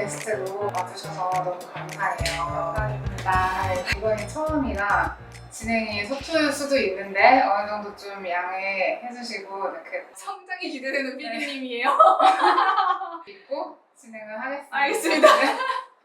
게스트로 와주셔서 너무 감사해요. 감사합니다. 네, 이번이 처음이라 진행이 서툴 수도 있는데 어느 정도 좀 양해해 주시고 이렇게 성장이 기대되는 PD님이에요. 믿고 진행을 하겠습니다. 알겠습니다.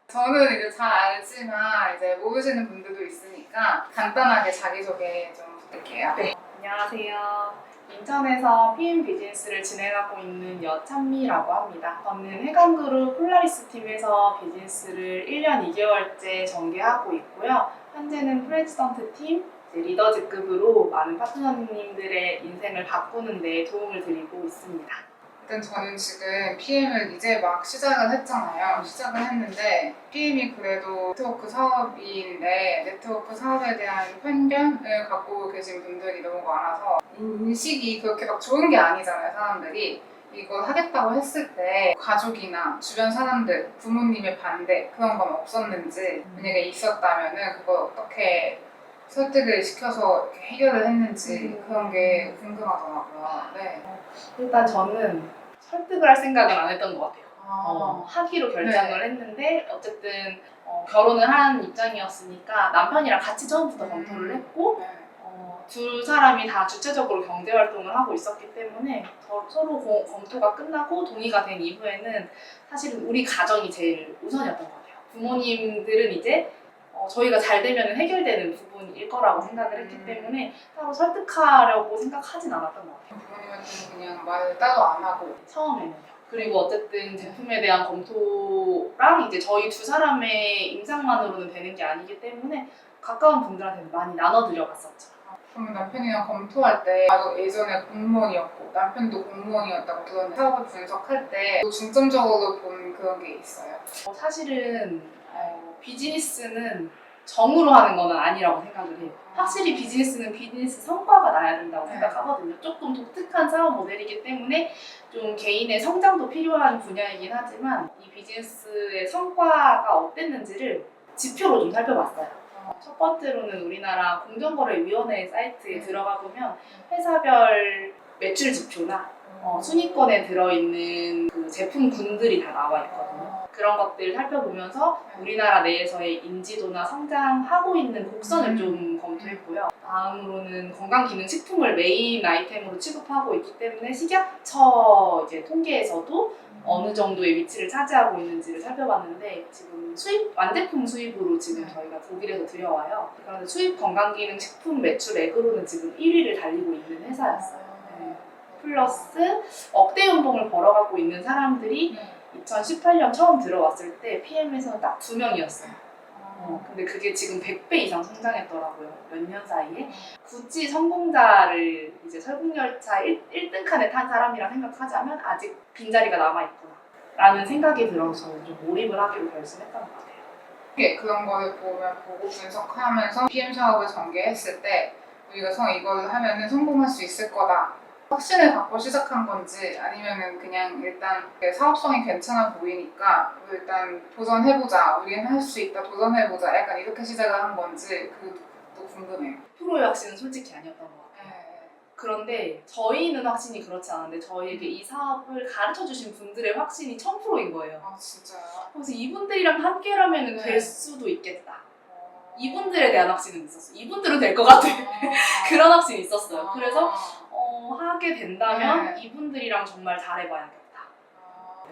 저는 이제 잘 알지만 이제 모르시는 분들도 있으니까 간단하게 자기소개 좀 부탁드릴게요. 네. 안녕하세요. 인천에서 PM 비즈니스를 진행하고 있는 여찬미라고 합니다. 저는 해강그룹 폴라리스 팀에서 비즈니스를 1년 2개월째 전개하고 있고요. 현재는 프레지던트 팀, 리더즈급으로 많은 파트너님들의 인생을 바꾸는 데 도움을 드리고 있습니다. 일단 저는 지금 PM을 이제 막 시작을 했잖아요. 시작을 했는데 PM이 그래도 네트워크 사업인데 네트워크 사업에 대한 편견을 갖고 계신 분들이 너무 많아서 인식이 그렇게 막 좋은 게 아니잖아요, 사람들이. 이거 하겠다고 했을 때 가족이나 주변 사람들, 부모님의 반대 그런 건 없었는지 만약에 있었다면은 그걸 어떻게 설득을 시켜서 이렇게 해결을 했는지 그런 게 궁금하더라고요. 네. 일단 저는 설득을 할 생각은 안 했던 것 같아요. 하기로 결정을 네. 했는데 어쨌든 결혼을 한 입장이었으니까 남편이랑 같이 처음부터 검토를 했고 네. 두 사람이 다 주체적으로 경제활동을 하고 있었기 때문에 서로 검토가 끝나고 동의가 된 이후에는 사실은 우리 가정이 제일 우선이었던 것 같아요. 부모님들은 이제 저희가 잘 되면 해결되는 부분일 거라고 생각을 했기 때문에 따로 설득하려고 생각하진 않았던 것 같아요. 부모님한테는 그냥 말을 따로 안 하고 처음에는요. 그리고 어쨌든 제품에 대한 검토랑 이제 저희 두 사람의 임상만으로는 되는 게 아니기 때문에 가까운 분들한테는 많이 나눠드려 갔었죠. 그러면 남편이랑 검토할 때 나도 예전에 공무원이었고 남편도 공무원이었다고 들었는데 사업을 분석할 때 또 중점적으로 본 그런 게 있어요. 사실은 비즈니스는 정으로 하는 건 아니라고 생각을 해요. 확실히 비즈니스는 비즈니스 성과가 나야 된다고 생각하거든요. 조금 독특한 사업 모델이기 때문에 좀 개인의 성장도 필요한 분야이긴 하지만 이 비즈니스의 성과가 어땠는지를 지표로 좀 살펴봤어요. 첫 번째로는 우리나라 공정거래위원회 사이트에 들어가 보면 회사별 매출 지표나 순위권에 들어있는 그 제품군들이 다 나와 있거든요. 그런 것들을 살펴보면서 우리나라 내에서의 인지도나 성장하고 있는 곡선을 좀 검토했고요. 다음으로는 건강기능식품을 메인 아이템으로 취급하고 있기 때문에 식약처 이제 통계에서도 어느 정도의 위치를 차지하고 있는지를 살펴봤는데 지금 완제품 수입으로 지금 저희가 독일에서 들여와요. 그런데 수입 건강기능식품 매출액으로는 지금 1위를 달리고 있는 회사였어요. 네. 플러스 억대 연봉을 벌어가고 있는 사람들이 2018년 처음 들어왔을 때 PM에서는 딱 2명이었어요. 근데 그게 지금 100배 이상 성장했더라고요. 몇 년 사이에. 굳이 성공자를 이제 설국열차 1등 칸에 탄 사람이라 생각하자면 아직 빈자리가 남아있구나 라는 생각이 들어서 좀 몰입을 하기로 결심했던 것 같아요. 그런 거를 보고 분석하면서 PM 사업을 전개했을 때 우리가 이걸 하면은 성공할 수 있을 거다. 확신을 갖고 시작한 건지 아니면은 그냥 일단 사업성이 괜찮아 보이니까 일단 도전해보자. 우리는 할 수 있다. 도전해보자. 약간 이렇게 시작을 한 건지 그것도 궁금해요. 프로의 확신은 솔직히 아니었던 것 같아요. 네. 그런데 저희는 확신이 그렇지 않은데 저희에게 이 사업을 가르쳐주신 분들의 확신이 1000%인 거예요. 아 진짜요? 그래서 이분들이랑 함께라면 네. 될 수도 있겠다. 이분들에 대한 확신은 있었어요. 이분들은 될 것 같아. 그런 확신이 있었어요. 그래서 하게 된다면 네. 이분들이랑 정말 잘해봐야겠다.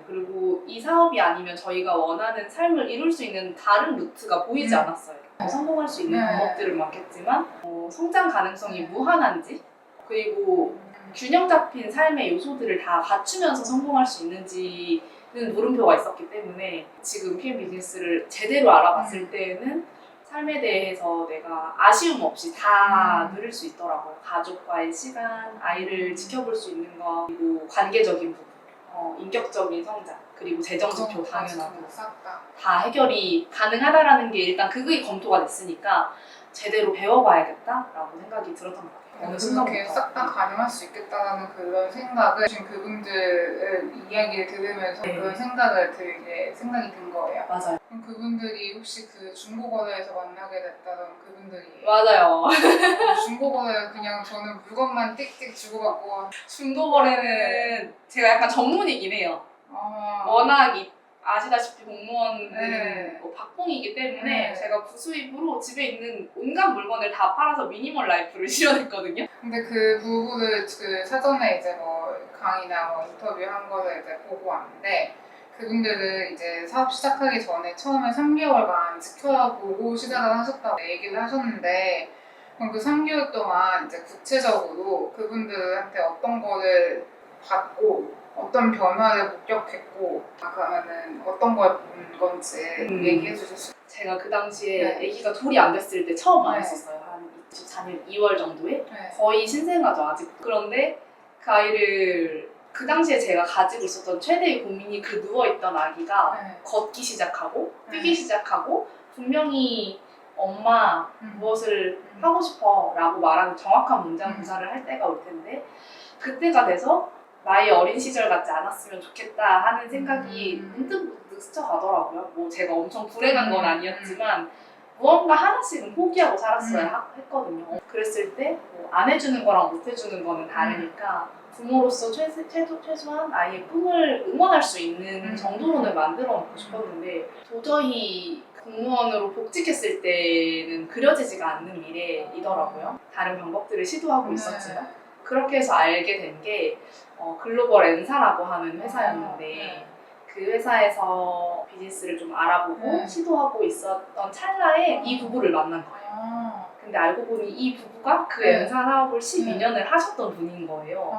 그리고 이 사업이 아니면 저희가 원하는 삶을 이룰 수 있는 다른 루트가 보이지 않았어요. 성공할 수 있는 네. 방법들은 많겠지만 성장 가능성이 무한한지 그리고 균형 잡힌 삶의 요소들을 다 갖추면서 성공할 수 있는지는 물음표가 있었기 때문에 지금 PM 비즈니스를 제대로 알아봤을 때에는 삶에 대해서 내가 아쉬움 없이 다 누릴 수 있더라고요. 가족과의 시간, 아이를 지켜볼 수 있는 거, 그리고 관계적인 부분, 인격적인 성장, 그리고 재정 지표 당연하고 다 해결이 가능하다라는 게 일단 그게 검토가 됐으니까 제대로 배워봐야겠다라고 생각이 들었던 것 같아요. 어느 그렇게 순간부터. 싹 다 가능할 수 있겠다는 그런 생각을 지금 그분들 이야기를 들으면서 네. 그런 생각이 든 거예요. 맞아요. 그럼 그분들이 혹시 그 중고거래에서 만나게 됐다던 그분들이에요? 맞아요. 중고거래 그냥 저는 물건만 띡띡 주고받고 중고거래는 제가 약간 전문이긴 해요. 아, 워낙 아시다시피 공무원들은 네. 뭐 박봉이기 때문에 네. 제가 부수입으로 집에 있는 온갖 물건을 다 팔아서 미니멀 라이프를 실현했거든요. 근데 그 부부를 그 사전에 이제 뭐 강의나 뭐 인터뷰한 거를 이제 보고 왔는데 그분들은 이제 사업 시작하기 전에 처음에 3개월간 지켜보고 시작을 하셨다고 얘기를 하셨는데 그럼 그 3개월 동안 이제 구체적으로 그분들한테 어떤 거를 받고 어떤 변화를 목격했고 그러면은 어떤 걸 본 건지 얘기해 주실 수 제가 그 당시에 네. 아기가 돌이 안 됐을 때 처음 네. 만났었어요. 한 24년 2월 정도에. 네. 거의 신생아죠 아직. 그런데 그 아이를 그 당시에 제가 가지고 있었던 최대의 고민이 그 누워있던 아기가 네. 걷기 시작하고 네. 뛰기 시작하고 분명히 엄마 무엇을 하고 싶어 라고 말하는 정확한 문장 구사를 할 때가 올 텐데 그때가 돼서 나의 어린 시절 같지 않았으면 좋겠다 하는 생각이 문득 스쳐가더라고요. 뭐 제가 엄청 불행한 건 아니었지만 무언가 하나씩은 포기하고 살았어야 했거든요. 그랬을 때 뭐 안 해주는 거랑 못 해주는 거는 다르니까 부모로서 최소한 아이의 꿈을 응원할 수 있는 정도로는 만들어 놓고 싶었는데 도저히 공무원으로 복직했을 때는 그려지지가 않는 미래이더라고요. 다른 방법들을 시도하고 있었지만 그렇게 해서 알게 된 게 글로벌 엔사라고 하는 회사였는데 그 회사에서 비즈니스를 좀 알아보고 시도하고 있었던 찰나에 이 부부를 만난 거예요. 근데 알고 보니 이 부부가 그 엔사 사업을 12년을 하셨던 분인 거예요.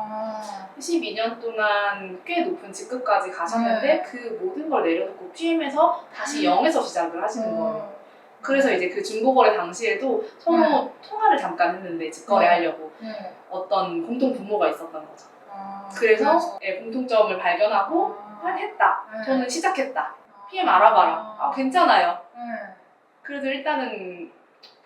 12년 동안 꽤 높은 직급까지 가셨는데 그 모든 걸 내려놓고 PM에서 다시 0에서 시작을 하시는 거예요. 그래서 이제 그 중고거래 당시에도 서로 통화를 잠깐 했는데 직거래 하려고 어떤 공통 분모가 있었던 거죠. 그래서 공통점을 발견하고 했다. 저는 시작했다. PM 알아봐라. 괜찮아요. 그래도 일단은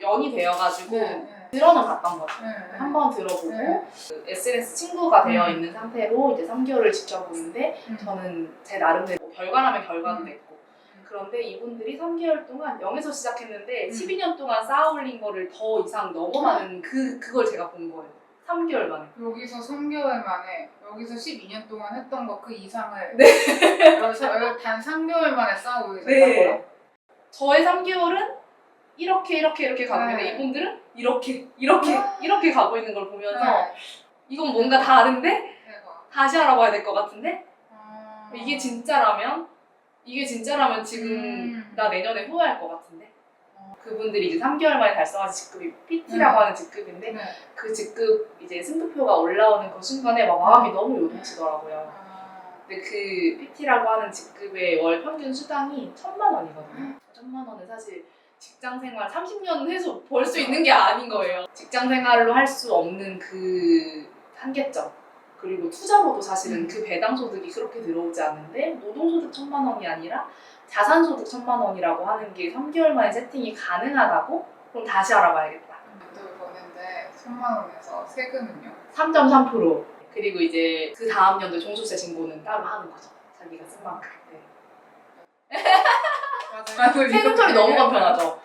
연이 되어가지고 들어는 봤던 거죠. 한번 들어보고 그 SNS 친구가 되어 있는 상태로 이제 3개월을 지켜보는데 저는 제 나름대로 결과라면 결과도 냈고 그런데 이분들이 3개월 동안 0에서 시작했는데 12년 동안 쌓아 올린 거를 더 이상 넘어가는 그걸 제가 본 거예요. 3개월 만에. 여기서 3개월 만에 여기서 12년 동안 했던 거 그 이상을 여기서 단 3개월 만에 쌓아 올리셨다고요? 저의 3개월은 이렇게 가고 있는데 이분들은 이렇게 가고 있는 걸 보면서 이건 뭔가 다른데? 대박. 다시 알아봐야 될 것 같은데? 이게 진짜라면 지금 나 내년에 후회할 것 같은데? 그분들이 이제 3개월 만에 달성한 직급이 PT라고 하는 직급인데 그 직급 이제 승급표가 올라오는 그 순간에 막 마음이 너무 요동치더라고요. 근데 그 PT라고 하는 직급의 월 평균 수당이 1,000만 원이거든요. 1,000만 원은 사실 직장 생활 30년 해서 벌 수 있는 게 아닌 거예요. 직장 생활로 할 수 없는 그 한계점. 그리고 투자로도 사실은 그 배당 소득이 그렇게 들어오지 않는데 노동소득 1,000만 원이 아니라 자산소득 1,000만 원이라고 하는 게 3개월 만에 세팅이 가능하다고? 그럼 다시 알아봐야겠다. 돈을 버는데 3만 원에서 세금은요? 3.3%. 그리고 이제 그 다음 연도 종소세 신고는 따로 하는 거죠. 자기가 쓴 만큼. 맞아요. 세금 처리 너무 간편하죠.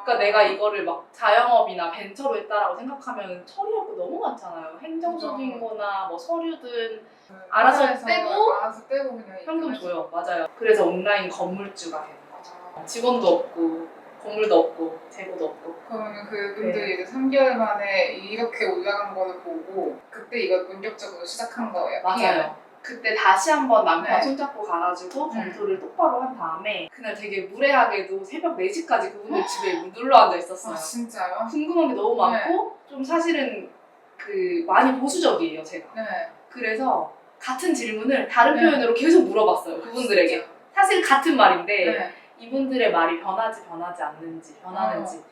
그러니까 내가 이거를 막 자영업이나 벤처로 했다라고 생각하면 처리할 거 너무 많잖아요. 행정적인 거나 뭐 서류든 알아서 떼고 그냥 현금 줘요. 맞아요. 그래서 온라인 건물주가 되는 거죠. 직원도 없고 건물도 없고 재고도 없고. 그러면 그분들이 이제 3개월 만에 이렇게 올라간 거를 보고 그때 이걸 본격적으로 시작한 거예요. 맞아요. 그때 다시 한번 남편 손잡고 가가지고 검토를 똑바로 한 다음에 그날 되게 무례하게도 새벽 4시까지 그분들 집에 눌러 앉아 있었어요. 진짜요? 궁금한 게 너무 많고 좀 사실은 그 많이 보수적이에요 제가. 그래서 같은 질문을 다른 표현으로 계속 물어봤어요 그분들에게. 사실 같은 말인데 이분들의 말이 변하지 않는지 변하는지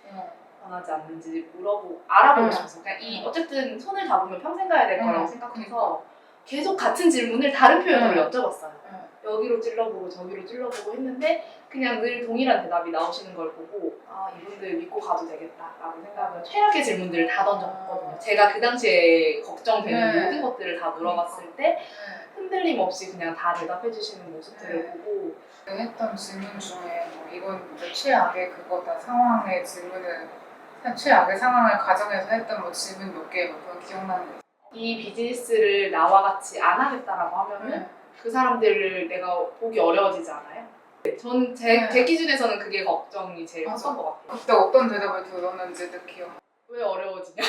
물어보고 알아보고 싶었어요. 그냥 어쨌든 손을 잡으면 평생 가야 될 거라고 생각해서 계속 같은 질문을 다른 표현으로 여쭤봤어요. 여기로 찔러보고 저기로 찔러보고 했는데 그냥 늘 동일한 대답이 나오시는 걸 보고 이분들 믿고 가도 되겠다라고 생각을 최악의 질문들을 다 던져봤거든요. 제가 그 당시에 걱정되는 모든 것들을 다 물어봤을 때 흔들림 없이 그냥 다 대답해 주시는 모습들을 보고 했던 질문 중에 뭐 이건 이제 최악의 그거다 상황의 질문을 최악의 상황을 가정해서 했던 뭐 질문 몇 개 뭐 그런 기억나는 거 이 비즈니스를 나와 같이 안 하겠다라고 하면은 그 사람들을 내가 보기 어려워지지 않아요? 저는 제 기준에서는 그게 걱정이 제일 맞아. 컸던 것 같아요. 그때 어떤 대답을 들었는지도 기억. 왜 어려워지냐?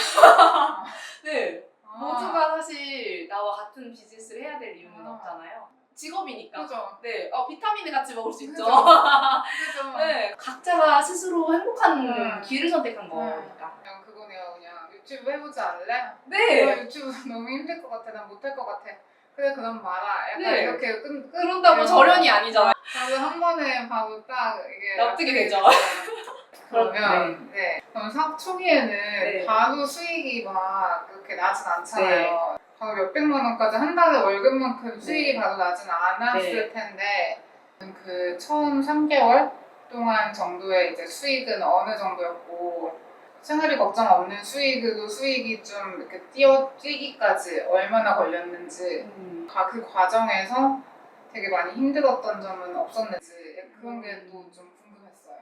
네. 모두가 사실 나와 같은 비즈니스를 해야 될 이유는 없잖아요. 직업이니까. 그죠. 네. 비타민을 같이 먹을 수 있죠. 그죠. 네. 각자가 스스로 행복한 길을 선택한 거니까. 그냥 그거네요. 그냥 유튜브 해보지 않을래? 네. 유튜브 너무 힘들 것 같아. 난 못할 것 같아. 그래 그럼 말아. 약간 네. 이렇게 그런다고 절연이 아니잖아요. 바로 한 번에 바로 딱 이게 납득이 되죠. 그러면 그럼 사업 초기에는 네. 바로 수익이 막 그렇게 나진 않잖아요. 바로 몇백만 원까지 한 달에 월급만큼 수익이 바로 나진 않았을 텐데 그 처음 3개월 동안 정도의 이제 수익은 어느 정도였고 생활비 걱정 없는 수익으로 수익이 좀 이렇게 뛰기까지 얼마나 걸렸는지 그 과정에서 되게 많이 힘들었던 점은 없었는지 그런 게 또 좀 궁금했어요.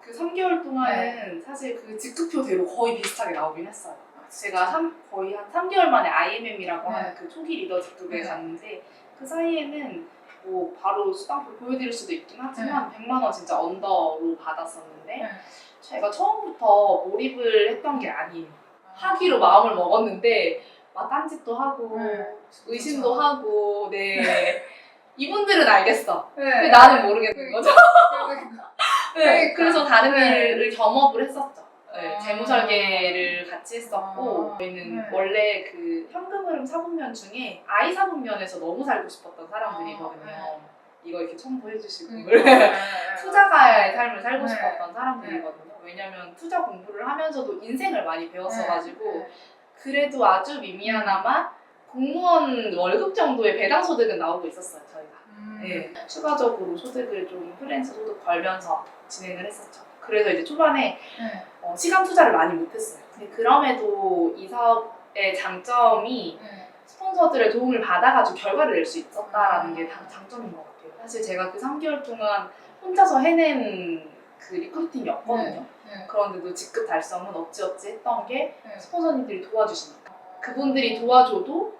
그 3개월 동안은 사실 그 직급표대로 거의 비슷하게 나오긴 했어요. 제가 거의 한 3개월 만에 IMM이라고 하는 그 초기 리더 직급에 갔는데 그 사이에는 뭐 바로 수당표 보여드릴 수도 있긴 하지만 100만 원 진짜 언더로 받았었는데 제가 처음부터 몰입을 했던 게 아니에요. 하기로 마음을 먹었는데 막 딴짓도 하고 의심도 하고 이분들은 알겠어. 근데 나는 모르겠는 거죠. 그래서 다른 일을 겸업을 했었죠. 재무 설계를 같이 했었고 저희는 원래 그 현금 흐름 사분면 중에 I 사분면에서 너무 살고 싶었던 사람들이거든요. 이거 이렇게 첨부해 주시고 투자가의 삶을 살고 싶었던 사람들이거든요. 왜냐면 투자 공부를 하면서도 인생을 많이 배웠어가지고 그래도 아주 미미하나마 공무원 월급 정도의 배당 소득은 나오고 있었어요, 저희가. 추가적으로 소득을 좀 프리랜서 소득 걸면서 진행을 했었죠. 그래서 이제 초반에 시간 투자를 많이 못했어요. 근데 그럼에도 이 사업의 장점이 스폰서들의 도움을 받아가지고 결과를 낼 수 있었다라는 게 장점인 것 같아요. 사실 제가 그 3개월 동안 혼자서 해낸 그 리크루팅이었거든요. 그런데도 직급 달성은 어찌어찌 했던 게 스폰서님들이 도와주시니까. 그분들이 도와줘도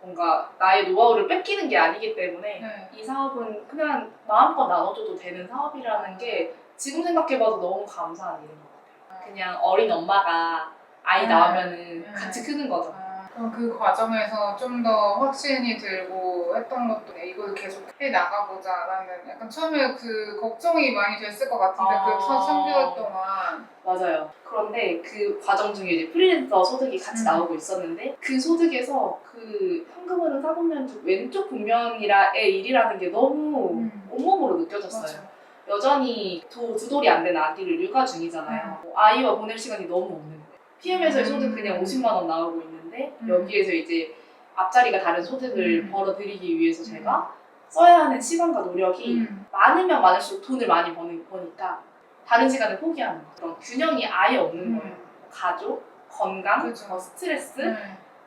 뭔가 나의 노하우를 뺏기는 게 아니기 때문에 이 사업은 그냥 마음껏 나눠줘도 되는 사업이라는 게 지금 생각해봐도 너무 감사한 일인 것 같아요. 그냥 어린 엄마가 아이 낳으면은 같이 크는 거죠. 그럼 그 과정에서 좀 더 확신이 들고 했던 것도 이걸 계속 해 나가보자라는 약간 처음에 그 걱정이 많이 됐을 것 같은데 그 첫 3개월 동안 맞아요. 그런데 그 과정 중에 이제 프리랜서 소득이 같이 나오고 있었는데 그 소득에서 그 현금으로 사보면 왼쪽 국면이라의 일이라는 게 너무 온몸으로 느껴졌어요. 맞아. 여전히 두 돌이 안 된 아기를 육아 중이잖아요. 아이와 보낼 시간이 너무 없는 거예요. PM에서의 소득 그냥 50만 원 나오고 있는데 여기에서 이제 앞자리가 다른 소득을 벌어들이기 위해서 제가 써야 하는 시간과 노력이 많으면 많을수록 돈을 많이 버니까 다른 시간을 포기하는 거예요. 그런 균형이 아예 없는 거예요. 가족, 건강, 스트레스,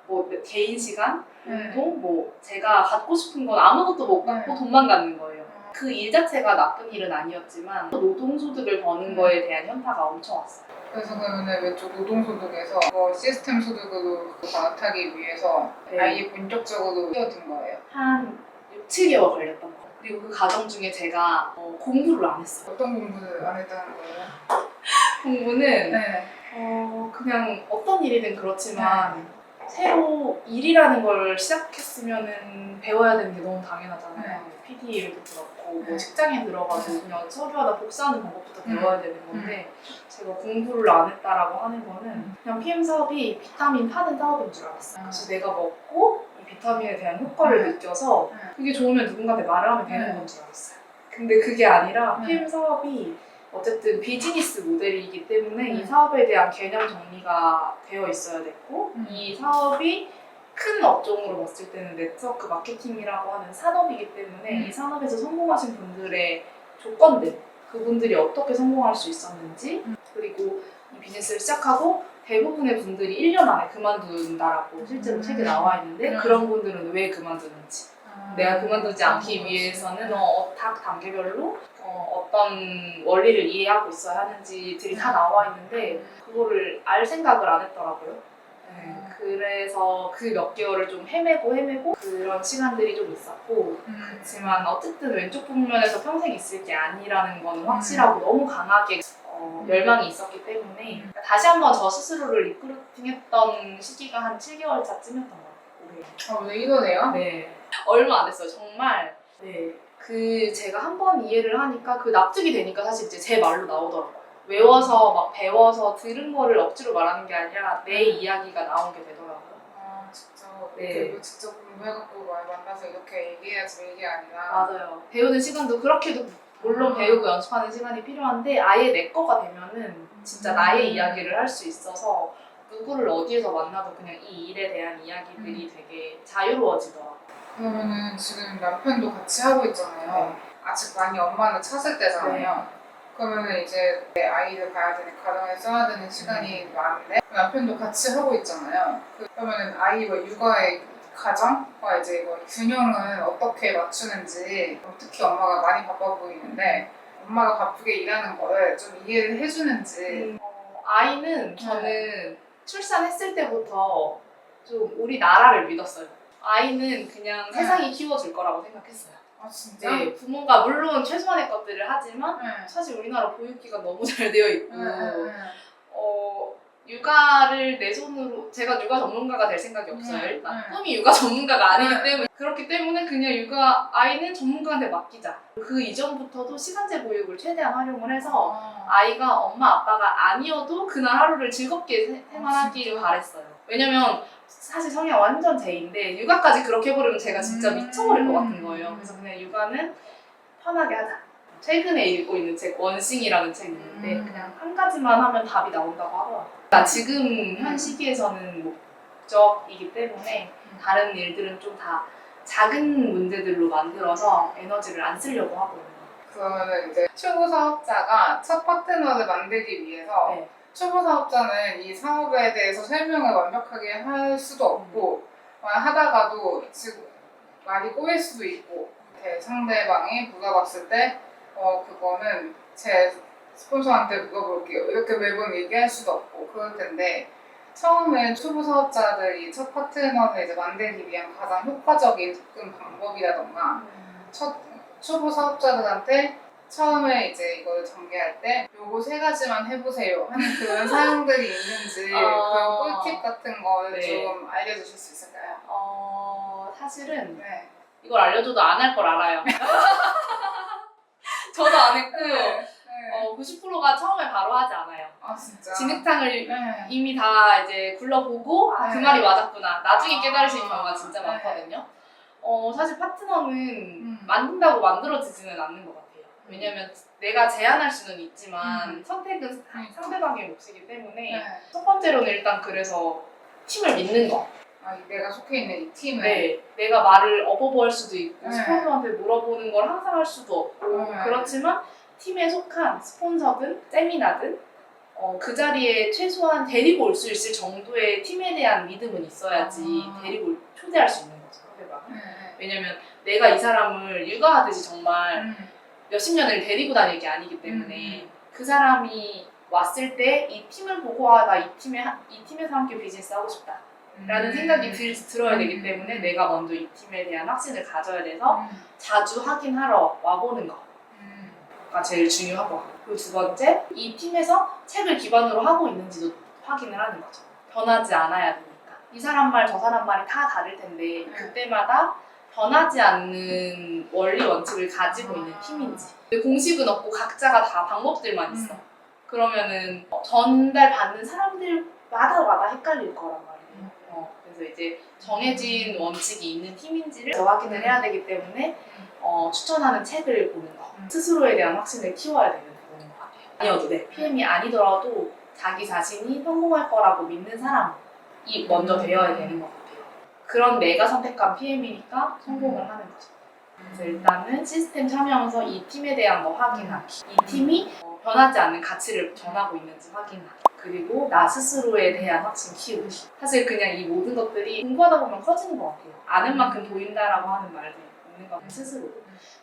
뭐 개인 시간, 운동, 뭐 제가 갖고 싶은 건 아무것도 못 갖고 돈만 갖는 거예요. 그 일 자체가 나쁜 일은 아니었지만 노동소득을 버는 거에 대한 현타가 엄청 왔어요. 그래서 그러면 왼쪽 노동소득에서 시스템 소득으로 갈아타기 위해서 아예 본격적으로 뛰어든 거예요? 한 6, 7개월 걸렸던 거예요. 그리고 그 과정 중에 제가 공부를 안 했어요. 어떤 공부를 안 했다는 거예요? 공부는 그냥 어떤 일이든 그렇지만 새로 일이라는 걸 시작했으면 배워야 되는 게 너무 당연하잖아요. PD 일도 그렇고 뭐 직장에 들어가도 그냥 서류 하나 복사하는 방법부터 배워야 되는 건데 제가 공부를 안 했다라고 하는 거는 그냥 PM 사업이 비타민 파는 사업인 줄 알았어요. 그래서 내가 먹고 이 비타민에 대한 효과를 느껴서 그게 좋으면 누군가한테 말을 하면 되는 건 줄 알았어요. 근데 그게 아니라 PM 사업이 어쨌든 비즈니스 모델이기 때문에 이 사업에 대한 개념 정리가 되어 있어야 됐고 이 사업이 큰 업종으로 봤을 때는 네트워크 마케팅이라고 하는 산업이기 때문에 이 산업에서 성공하신 분들의 조건들 그분들이 어떻게 성공할 수 있었는지 그리고 이 비즈니스를 시작하고 대부분의 분들이 1년 안에 그만둔다라고 실제로 책에 나와 있는데 그런 분들은 왜 그만두는지 내가 그만두지 않기 위해서는 각 단계별로 어떤 원리를 이해하고 있어야 하는지들이 다 나와 있는데 그거를 알 생각을 안 했더라고요. 네, 그래서 그 몇 개월을 좀 헤매고 그런 시간들이 좀 있었고 그렇지만 어쨌든 왼쪽 분면에서 평생 있을 게 아니라는 건 확실하고 너무 강하게 열망이 있었기 때문에 다시 한번 저 스스로를 리크루팅했던 시기가 한 7개월 차쯤이었던 것 같아요. 왜 이러네요? 네, 얼마 안 됐어요. 정말. 네, 그 제가 한 번 이해를 하니까 그 납득이 되니까 사실 이제 제 말로 나오더라고요. 외워서 막 배워서 들은 거를 억지로 말하는 게 아니라 내 이야기가 나오게 되더라고요. 직접 네. 이렇게 직접 공부해갖고 만나서 이렇게 얘기해야지 이게 아니라. 맞아요. 배우는 시간도 그렇게도 물론 배우고 연습하는 시간이 필요한데 아예 내 거가 되면은 진짜 나의 이야기를 할 수 있어서 누구를 어디에서 만나도 그냥 이 일에 대한 이야기들이 되게 자유로워지더라고요. 그러면은 지금 남편도 같이 하고 있잖아요. 아직 많이 엄마는 찾을 때잖아요. 그러면은 이제 내 아이를 봐야 되는 가정에 써야 되는 시간이 많은데 남편도 같이 하고 있잖아요. 그러면은 아이와 육아의 가정과 이제 이거 균형을 어떻게 맞추는지 특히 엄마가 많이 바빠 보이는데 엄마가 바쁘게 일하는 거를 좀 이해를 해주는지. 아이는 저는 출산했을 때부터 좀 우리 나라를 믿었어요. 아이는 그냥 세상이 키워줄 거라고 생각했어요. 아 진짜? 네, 부모가 물론 최소한의 것들을 하지만 사실 우리나라 보육기가 너무 잘 되어 있고 육아를 내 손으로 제가 육아 전문가가 될 생각이 없어요. 일단 꿈이 육아 전문가가 아니기 때문에 그렇기 때문에 그냥 육아 아이는 전문가한테 맡기자. 그 이전부터도 시간제 보육을 최대한 활용을 해서 아이가 엄마 아빠가 아니어도 그날 하루를 즐겁게 생활하기를 바랬어요. 왜냐면 사실 성향 완전 제인데 육아까지 그렇게 해버리면 제가 진짜 미쳐버릴 것 같은 거예요. 그래서 그냥 육아는 편하게 하자. 최근에 읽고 있는 책 원싱이라는 책이 있는데 그냥 한 가지만 하면 답이 나온다고 하더라고요. 그러니까 지금 현 시기에서는 목적이기 때문에 다른 일들은 좀 다 작은 문제들로 만들어서 에너지를 안 쓰려고 하거든요. 그러면 이제 초보 사업자가 첫 파트너를 만들기 위해서 초보 사업자는 이 사업에 대해서 설명을 완벽하게 할 수도 없고 하다가도 지금 말이 꼬일 수도 있고 상대방이 물어봤을 때 그거는 제 스폰서한테 물어볼게요 이렇게 매번 얘기할 수도 없고 그럴 텐데 처음에 초보 사업자들이 첫 파트너를 이제 만들기 위한 가장 효과적인 접근 방법이라던가 초보 사업자들한테 처음에 이제 이걸 전개할 때 요거 3가지만 해보세요 하는 그런 사항들이 있는지 그런 꿀팁 같은 걸 좀 알려주실 수 있을까요? 사실은 이걸 알려줘도 안 할 걸 알아요. 저도 안 했고 90%가 처음에 바로 하지 않아요. 아 진짜? 진흙탕을 이미 다 이제 굴러보고 그 말이 맞았구나. 나중에 깨달으시는 경우가 진짜 많거든요. 사실 파트너는 만든다고 만들어지지는 않는 것 같아요. 왜냐면 내가 제안할 수는 있지만 선택은 상대방의 몫이기 때문에 첫 번째로는 일단 그래서 팀을 믿는 거. 내가 속해 있는 이 팀을? 네. 내가 말을 어버버할 수도 있고 스폰서한테 물어보는 걸 항상 할 수도 없고 그렇지만 팀에 속한 스폰서든 세미나든 그 자리에 최소한 데리고 올 수 있을 정도의 팀에 대한 믿음은 있어야지 데리고 초대할 수 있는 거죠. 왜냐면 내가 이 사람을 육아하듯이 정말 몇십 년을 데리고 다닐 게 아니기 때문에 그 사람이 왔을 때 이 팀을 보고 나 이 팀에서 함께 비즈니스 하고 싶다 라는 생각이 들어야 되기 때문에 내가 먼저 이 팀에 대한 확신을 가져야 돼서 자주 확인하러 와보는 거가 제일 중요하고 그리고 두 번째, 이 팀에서 책을 기반으로 하고 있는지도 확인을 하는 거죠. 변하지 않아야 되니까. 이 사람 말 저 사람 말이 다 다를 텐데 그때마다 변하지 않는 원리 원칙을 가지고 있는 팀인지 공식은 없고 각자가 다 방법들만 있어. 그러면은 전달받는 사람들마다 헷갈릴 거란 말이에요. 그래서 이제 정해진 원칙이 있는 팀인지를 확인을 해야 되기 때문에 추천하는 책을 보는 거. 스스로에 대한 확신을 키워야 되는 부분인 것 같아요. 아니어도 PM이 아니더라도 자기 자신이 성공할 거라고 믿는 사람이 먼저 되어야 되는 것 같아요. 그런 내가 선택한 PM이니까 성공을 하는 거죠. 그래서 일단은 시스템 참여하면서 이 팀에 대한 거 확인하기. 이 팀이 변하지 않는 가치를 전하고 있는지 확인하기. 그리고 나 스스로에 대한 확신 키우기. 사실 그냥 이 모든 것들이 공부하다 보면 커지는 것 같아요. 아는 만큼 보인다라고 하는 말도 있는 것 같아요. 스스로.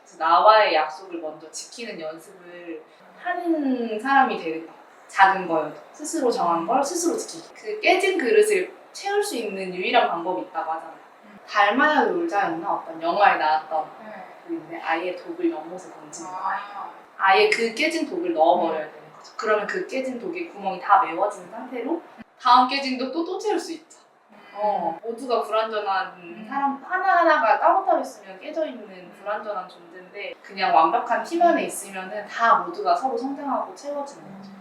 그래서 나와의 약속을 먼저 지키는 연습을 하는 사람이 되는 거. 작은 거여도 스스로 정한 걸 스스로 지키기. 그 깨진 그릇을 채울 수 있는 유일한 방법이 있다고 하잖아요. 닮아야 놀자였나 어떤 영화에 나왔던 네. 그인데 아예 독을 연못에 던지는 거예요. 아, 아예 그 깨진 독을 넣어버려야 되는 거죠. 그러면 그 깨진 독의 구멍이 다 메워진 상태로 다음 깨진 독도 또 채울 수 있죠. 모두가 불완전한 사람 하나하나가 따로따로 있으면 깨져있는 불완전한 존재인데 그냥 완벽한 팀 안에 있으면은 다 모두가 서로 성장하고 채워지는 거죠.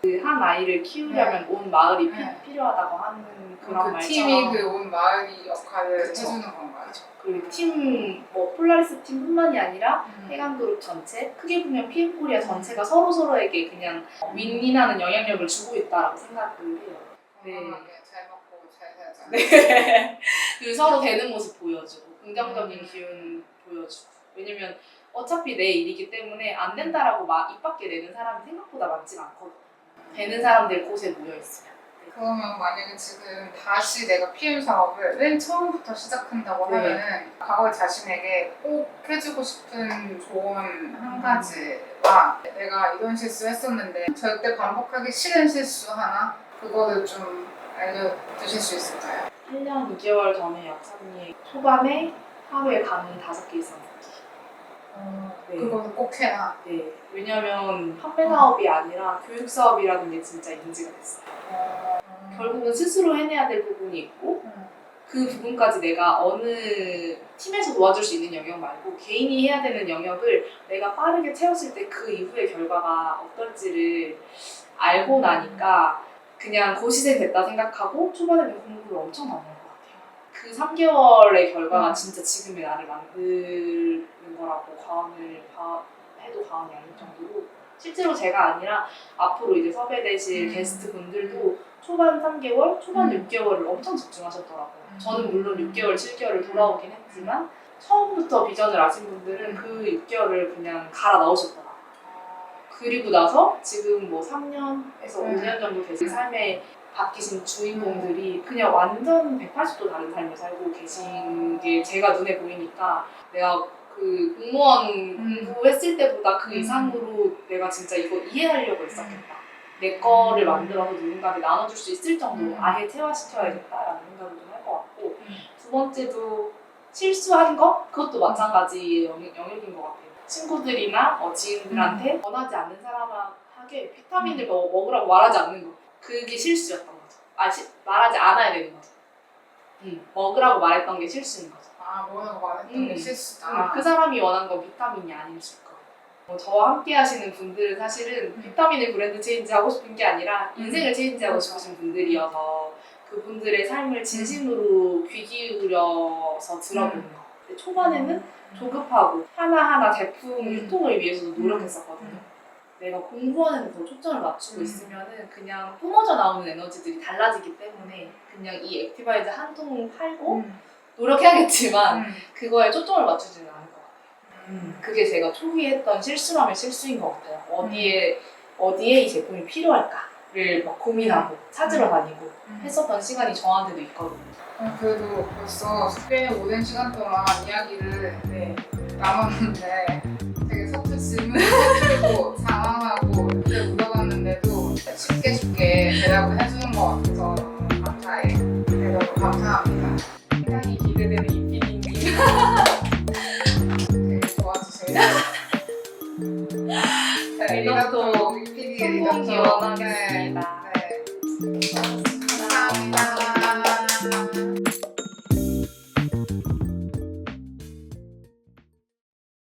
그 한 아이를 키우려면 온 마을이 네. 필요하다고 하는 그런 그 말처럼 팀이 그 온 마을이 역할을 그쵸. 해주는 건가요? 그리고 팀, 뭐 폴라리스 팀뿐만이 아니라 해강그룹 전체, 크게 보면 PM 코리아 전체가 서로서로에게 그냥 윈윈하는 영향력을 주고 있다라고 생각을 해요. 네. 건강하게 잘 먹고 잘 살자. 네. 그리고 서로 되는 모습 보여주고 긍정적인 기운 보여주고 왜냐면 어차피 내 일이기 때문에 안 된다라고 막 입 밖에 내는 사람이 생각보다 많지가 않거든. 되는 사람들 곳에 모여있으면. 그러면 만약에 지금 다시 내가 PM 사업을 맨 처음부터 시작한다고 네. 하면은 과거 자신에게 꼭 해주고 싶은 조언 한 가지와 내가 이런 실수 했었는데 절대 반복하기 싫은 실수 하나 그거를 좀 알려주실 수 있을까요? 1년 2개월 전에 약사님이 초반에 하루에 강의 5개 이상 듣기. 네. 그거는 꼭 해라. 네. 왜냐면 판매 사업이 아니라 교육 사업이라는 게 진짜 인지가 됐어요. 결국은 스스로 해내야 될 부분이 있고 그 부분까지 내가 어느 팀에서 도와줄 수 있는 영역 말고 개인이 해야 되는 영역을 내가 빠르게 채웠을 때 그 이후의 결과가 어떨지를 알고 나니까 그냥 고시생 됐다 생각하고 초반에는 공부를 엄청 많이 한 것 같아요. 그 3개월의 결과가 진짜 지금의 나를 만드는 거라고 해도 과언이 아닐 정도로 실제로 제가 아니라 앞으로 이제 섭외되실 게스트 분들도 초반 3개월, 초반 6개월을 엄청 집중하셨더라고요. 저는 물론 6개월, 7개월을 돌아오긴 했지만 처음부터 비전을 아신 분들은 그 6개월을 그냥 갈아 넣으셨더라고요. 그리고 나서 지금 뭐 3년에서 5년 정도 되신 삶에 바뀌신 주인공들이 그냥 완전 180도 다른 삶을 살고 계신 게 제가 눈에 보이니까 내가 그 공무원 공부했을 때보다 그 이상으로 내가 진짜 이거 이해하려고 했었겠다. 내 거를 만들어서 누군가에게 나눠줄 수 있을 정도로 아예 체화시켜야겠다라는 생각을 좀 할 것 같고 두 번째도 실수한 거? 그것도 마찬가지 영역인 것 같아요. 친구들이나 지인들한테 원하지 않는 사람에게 비타민을 먹으라고 말하지 않는 거. 그게 실수였던 거죠. 말하지 않아야 되는 거죠. 먹으라고 말했던 게 실수인 거죠. 뭐라고 말했던 게 실수다. 그 사람이 원한 건 비타민이 아니었을 거예요. 저와 함께 하시는 분들은 사실은 비타민을 브랜드 체인지 하고 싶은 게 아니라 인생을 체인지하고 싶으신 분들이어서 그분들의 삶을 진심으로 귀 기울여서 들어보는 거. 근데 초반에는 조급하고 하나하나 제품 유통을 위해서도 노력했었거든요. 내가 공부하는 데 더 초점을 맞추고 있으면은 그냥 뿜어져 나오는 에너지들이 달라지기 때문에 그냥 이 액티바이즈 한 통 팔고 노력해야겠지만 그거에 초점을 맞추지는 않을 것 같아요. 그게 제가 초기에 했던 실수라면 실수인 것 같아요. 어디에 이 제품이 필요할까를 막 고민하고 찾으러 다니고 했었던 시간이 저한테도 있거든요. 그래도 벌써 꽤 오랜 시간 동안 이야기를 나눴는데 되게 서툴 질문을 해주고 당황하고 이렇게 물어봤는데도 쉽게 대답을 해주는 것 같아서 너무 감사해요. 네, 너무 감사합니다. 굉장히 기대되는 이피디님. 되게 도와주세요. 네, 리더도 PD 성공 기원하겠습니다. 네.